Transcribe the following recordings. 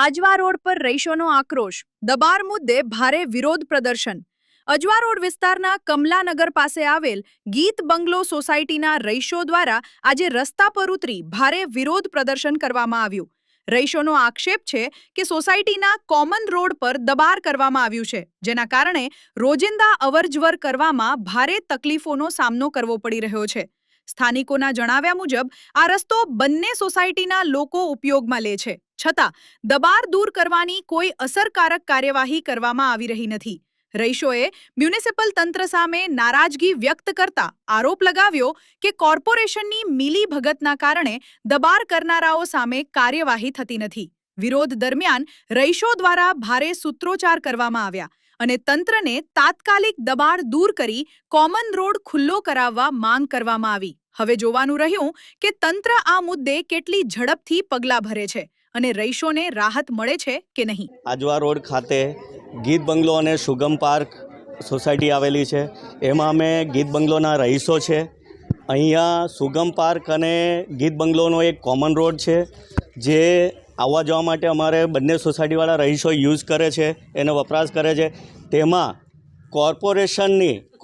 Ajwa road પર રહીશોનો આક્રોશ, દબાર મુદ્દે ભારે વિરોધ પ્રદર્શન। અજવા રોડ વિસ્તારના કમલાનગર પાસે આવેલ ગીત બંગલો સોસાયટીના રહીશો દ્વારા આજે રસ્તા પર ઉતરી ભારે વિરોધ પ્રદર્શન કરવામાં આવ્યું। રહીશોનો આક્ષેપ છે કે સોસાયટીના કોમન રોડ પર દબાર કરવામાં આવ્યું છે, જેના કારણે રોજિંદા અવરજવર કરવામાં ભારે તકલીફોનો સામનો કરવો પડી રહ્યો છે। સ્થાનિકોના જણાવ્યા મુજબ આ રસ્તો બંને સોસાયટીના લોકો ઉપયોગમાં લે છે, છતાં દબાર દૂર કરવાની કોઈ અસરકારક કાર્યવાહી કરવામાં આવી રહી નથી। રહીશોએ મ્યુનિસિપલ તંત્ર સામે નારાજગી વ્યક્ત કરતા આરોપ લગાવ્યો કે કોર્પોરેશનની મિલીભગતના કારણે દબાર કરનારાઓ સામે કાર્યવાહી થતી નથી। વિરોધ દરમિયાન રહીશો દ્વારા ભારે સૂત્રોચ્ચાર કરવામાં આવ્યા અને તંત્રને તાત્કાલિક દબાર દૂર કરી કોમન રોડ ખુલ્લો કરાવવા માંગ કરવામાં આવી। હવે જોવાનું રહ્યું કે તંત્ર આ મુદ્દે કેટલી ઝડપથી પગલાં ભરે છે અને રહીશોને રાહત મળે છે કે નહીં। આજવા રોડ ખાતે ગીત બંગલો અને સુગમ પાર્ક સોસાયટી આવેલી છે, એમાં અમે ગીત બંગલોના રહીશો છે। અહીંયા સુગમ પાર્ક અને ગીત બંગલોનો એક કોમન રોડ છે, જે આવવા જવા માટે અમારે બંને સોસાયટીવાળા રહીશો યુઝ કરે છે, એનો વપરાશ કરે છે। તેમાં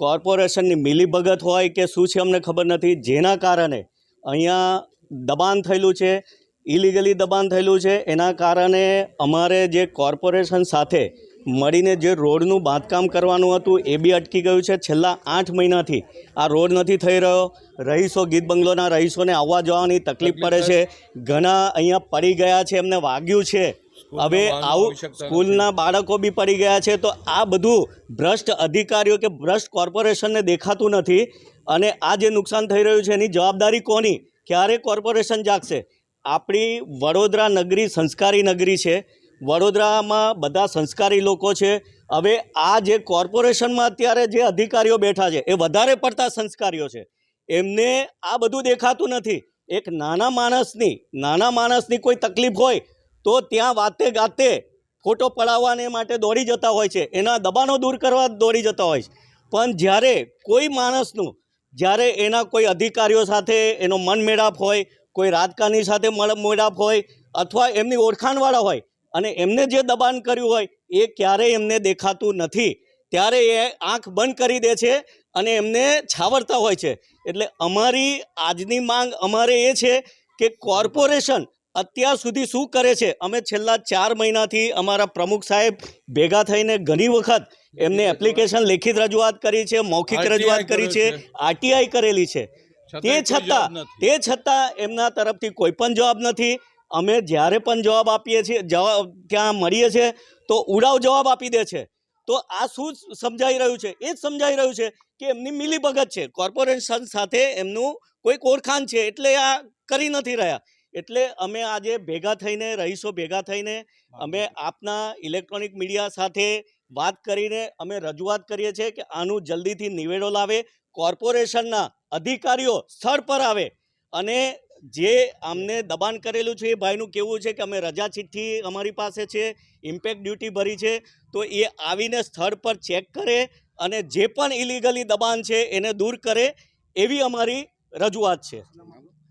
કોર્પોરેશનની મિલીભગત હોય કે શું છે અમને ખબર નથી, જેના કારણે અહીંયા દબાણ થયેલું છે, ઇલીગલી દબાણ થયેલું છે। એના કારણે અમારે જે કોર્પોરેશન સાથે મળીને જે રોડનું બાંધકામ કરવાનું હતું એ બી અટકી ગયું છે। છેલ્લા 8 મહિનાથી આ રોડ નથી થઈ રહ્યો। રહીશો ગીત બંગલોના રહીશોને આવવા જવાની તકલીફ પડે છે, ઘણા અહીંયા પડી ગયા છે, એમને વાગ્યું છે। હવે આવું સ્કૂલના બાળકો બી પડી ગયા છે। તો આ બધું ભ્રષ્ટ અધિકારીઓ કે ભ્રષ્ટ કોર્પોરેશનને દેખાતું નથી અને આ જે નુકસાન થઈ રહ્યું છે એની જવાબદારી કોની? ક્યારે કોર્પોરેશન જાગશે? આપણી વડોદરા નગરી સંસ્કારી નગરી છે, વડોદરામાં બધા સંસ્કારી લોકો છે। હવે આ જે કોર્પોરેશનમાં અત્યારે જે અધિકારીઓ બેઠા છે એ વધારે પડતા સંસ્કારીઓ છે, એમને આ બધું દેખાતું નથી। એક નાના માણસની કોઈ તકલીફ હોય તો ત્યાં વાતે ગાતે ફોટો પડાવવાને માટે દોડી જતા હોય છે, એના દબાણો દૂર કરવા દોડી જતા હોય છે। પણ જ્યારે કોઈ માણસનું, જ્યારે એના કોઈ અધિકારીઓ સાથે એનો મનમેળાપ હોય, કોઈ રાજકારણી સાથે મેળાપ હોય અથવા એમની ઓળખાણવાળા હોય અને એમને જે દબાણ કર્યું હોય એ ક્યારેય એમને દેખાતું નથી, ત્યારે એ આંખ બંધ કરી દે છે અને એમને છાવરતા હોય છે। એટલે અમારી આજની માંગ અમારે એ છે કે કોર્પોરેશન અત્યાર સુધી શું કરે છે? અમે છેલ્લા 4 મહિનાથી અમારા પ્રમુખ સાહેબ ભેગા થઈને ઘણી વખત એમને એપ્લિકેશન લેખિત રજૂઆત કરી છે, મૌખિક રજૂઆત કરી છે, આરટીઆઈ કરેલી છે, તે છતાં એમના તરફથી કોઈ પણ જવાબ નથી। અમે જ્યારે પણ જવાબ આપીએ છીએ, ત્યાં મળીએ છીએ તો ઉડાવ જવાબ આપી દે છે। તો આ શું સમજાઈ રહ્યું છે? એ જ સમજાઈ રહ્યું છે કે એમની મિલીભગત છે, કોર્પોરેશન સાથે એમનું કોઈક ઓળખાણ છે, એટલે આ કરી નથી રહ્યા। એટલે અમે આજે રહીશો ભેગા થઈને અમે આપના ઇલેક્ટ્રોનિક મીડિયા સાથે વાત કરીને અમે રજૂઆત કરીએ છીએ કે આનું જલ્દીથી નિવેડો લાવે, કોર્પોરેશનના અધિકારીઓ સ્થળ પર આવે અને જે અમને દબાણ કરેલું છે એ ભાઈનું કહેવું છે કે અમે રજા ચિઠ્ઠી અમારી પાસે છે, ઇમ્પેક્ટ ડ્યુટી ભરી છે, તો એ આવીને સ્થળ પર ચેક કરે અને જે પણ ઇલીગલી દબાણ છે એને દૂર કરે, એવી અમારી રજૂઆત છે।